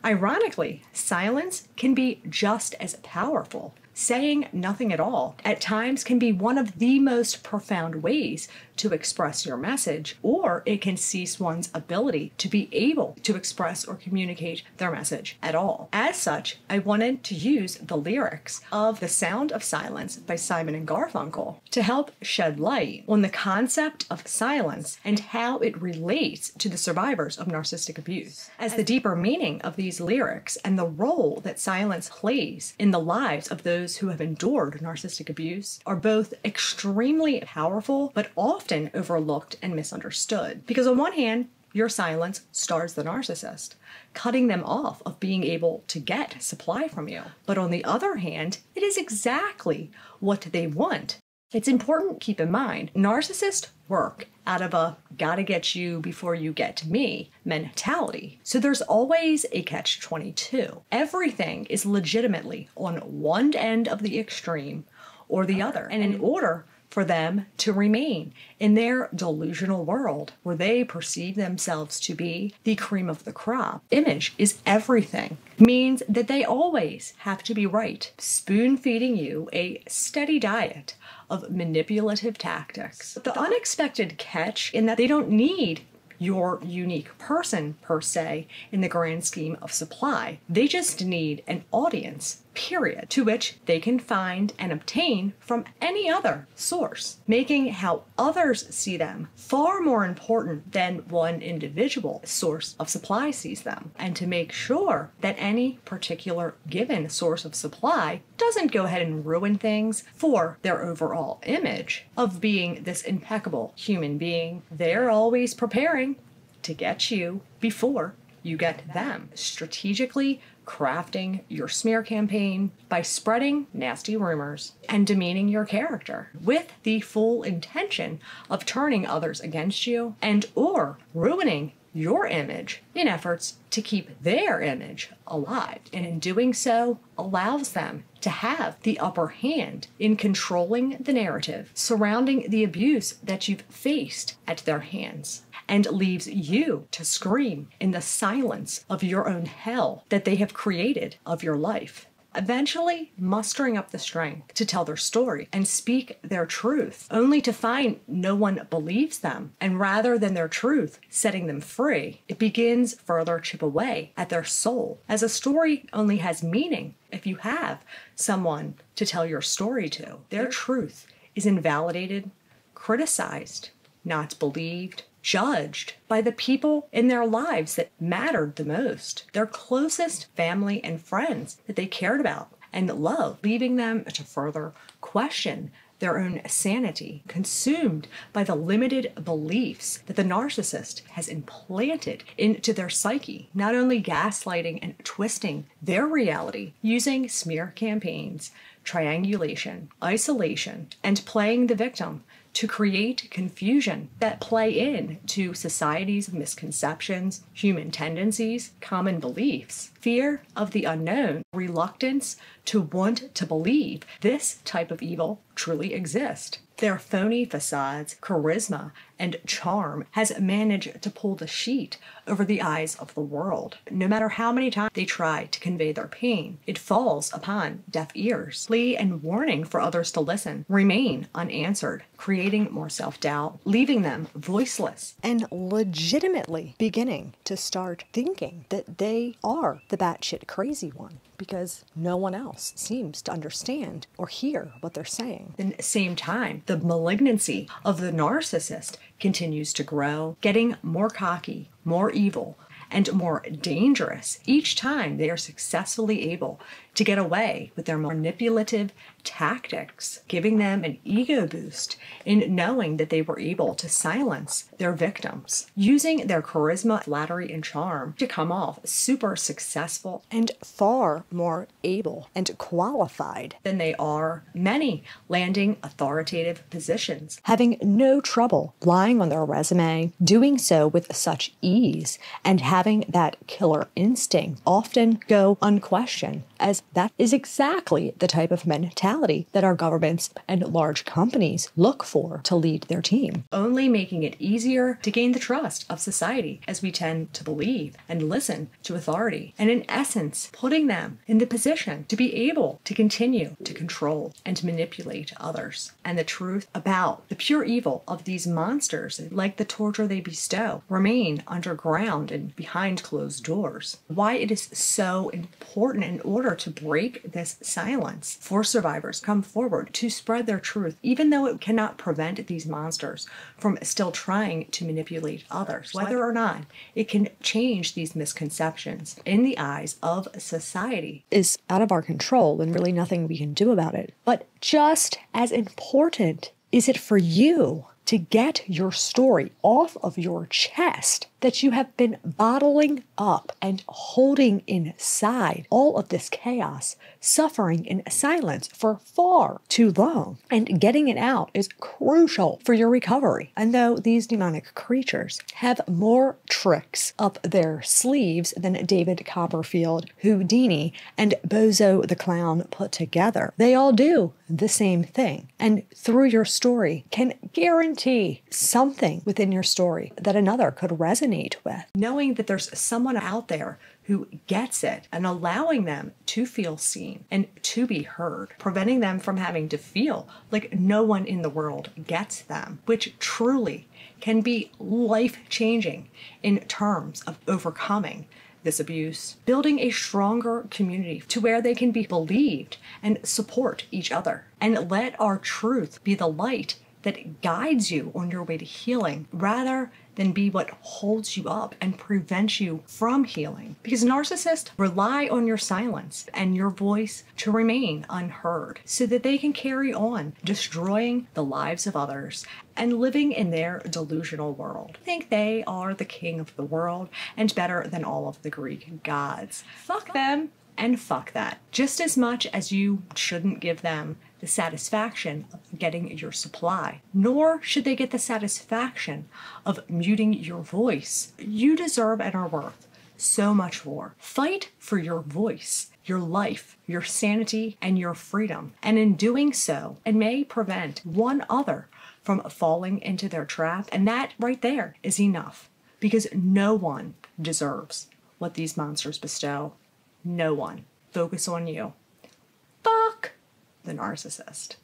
Ironically, silence can be just as powerful. Saying nothing at all at times can be one of the most profound ways to express your message, or it can cease one's ability to be able to express or communicate their message at all. As such, I wanted to use the lyrics of The Sound of Silence by Simon and Garfunkel to help shed light on the concept of silence and how it relates to the survivors of narcissistic abuse, as the deeper meaning of these lyrics and the role that silence plays in the lives of those who have endured narcissistic abuse are both extremely powerful but often overlooked and misunderstood. Because on one hand, your silence stars the narcissist, cutting them off of being able to get supply from you. But on the other hand, it is exactly what they want. It's important to keep in mind, narcissists work out of a gotta get you before you get to me mentality. So there's always a catch-22. Everything is legitimately on one end of the extreme or the other. And in order for them to remain in their delusional world where they perceive themselves to be the cream of the crop, image is everything. Means that they always have to be right, spoon-feeding you a steady diet of manipulative tactics. The unexpected catch in that they don't need your unique person per se in the grand scheme of supply. They just need an audience, period, to which they can find and obtain from any other source, making how others see them far more important than one individual source of supply sees them. And to make sure that any particular given source of supply doesn't go ahead and ruin things for their overall image of being this impeccable human being, they're always preparing to get you before you get them. Strategically crafting your smear campaign by spreading nasty rumors and demeaning your character with the full intention of turning others against you and or ruining your image in efforts to keep their image alive. And in doing so, allows them to have the upper hand in controlling the narrative surrounding the abuse that you've faced at their hands, and leaves you to scream in the silence of your own hell that they have created of your life. Eventually mustering up the strength to tell their story and speak their truth, only to find no one believes them, and rather than their truth setting them free, it begins further chip away at their soul, as a story only has meaning if you have someone to tell your story to. Their truth is invalidated, criticized, not believed, judged by the people in their lives that mattered the most, their closest family and friends that they cared about and loved, leaving them to further question their own sanity, consumed by the limited beliefs that the narcissist has implanted into their psyche, not only gaslighting and twisting their reality using smear campaigns, triangulation, isolation, and playing the victim to create confusion that play in to society's misconceptions, human tendencies, common beliefs, fear of the unknown, reluctance to want to believe this type of evil truly exists. Their phony facades, charisma, and charm has managed to pull the sheet over the eyes of the world. No matter how many times they try to convey their pain, it falls upon deaf ears. Plea and warning for others to listen remain unanswered, creating more self-doubt, leaving them voiceless, and legitimately beginning to start thinking that they are the batshit crazy one, because no one else seems to understand or hear what they're saying. At the same time, the malignancy of the narcissist continues to grow, getting more cocky, more evil, and more dangerous each time they are successfully able to get away with their manipulative tactics, giving them an ego boost in knowing that they were able to silence their victims, using their charisma, flattery, and charm to come off super successful and far more able and qualified than they are, many landing authoritative positions, having no trouble lying on their resume, doing so with such ease, and having having that killer instinct often go unquestioned, as that is exactly the type of mentality that our governments and large companies look for to lead their team, only making it easier to gain the trust of society as we tend to believe and listen to authority, and in essence, putting them in the position to be able to continue to control and manipulate others. And the truth about the pure evil of these monsters, like the torture they bestow, remain underground and behind closed doors. Why it is so important in order to break this silence for survivors come forward to spread their truth, even though it cannot prevent these monsters from still trying to manipulate others, whether or not it can change these misconceptions in the eyes of society is out of our control and really nothing we can do about it. But just as important is it for you to get your story off of your chest that you have been bottling up and holding inside all of this chaos, suffering in silence for far too long. And getting it out is crucial for your recovery. And though these demonic creatures have more tricks up their sleeves than David Copperfield, Houdini, and Bozo the Clown put together, they all do the same thing. And through your story can guarantee something within your story that another could resonate with. Knowing that there's someone out there who gets it and allowing them to feel seen and to be heard, preventing them from having to feel like no one in the world gets them, which truly can be life-changing in terms of overcoming this abuse, building a stronger community to where they can be believed and support each other, and let our truth be the light that guides you on your way to healing rather than be what holds you up and prevents you from healing. Because narcissists rely on your silence and your voice to remain unheard so that they can carry on destroying the lives of others and living in their delusional world. Think they are the king of the world and better than all of the Greek gods. Fuck them and fuck that. Just as much as you shouldn't give them the satisfaction of getting your supply, nor should they get the satisfaction of muting your voice. You deserve and are worth so much more. Fight for your voice, your life, your sanity, and your freedom. And in doing so, it may prevent one other from falling into their trap. And that right there is enough, because no one deserves what these monsters bestow. No one. Focus on you. Fuck the narcissist.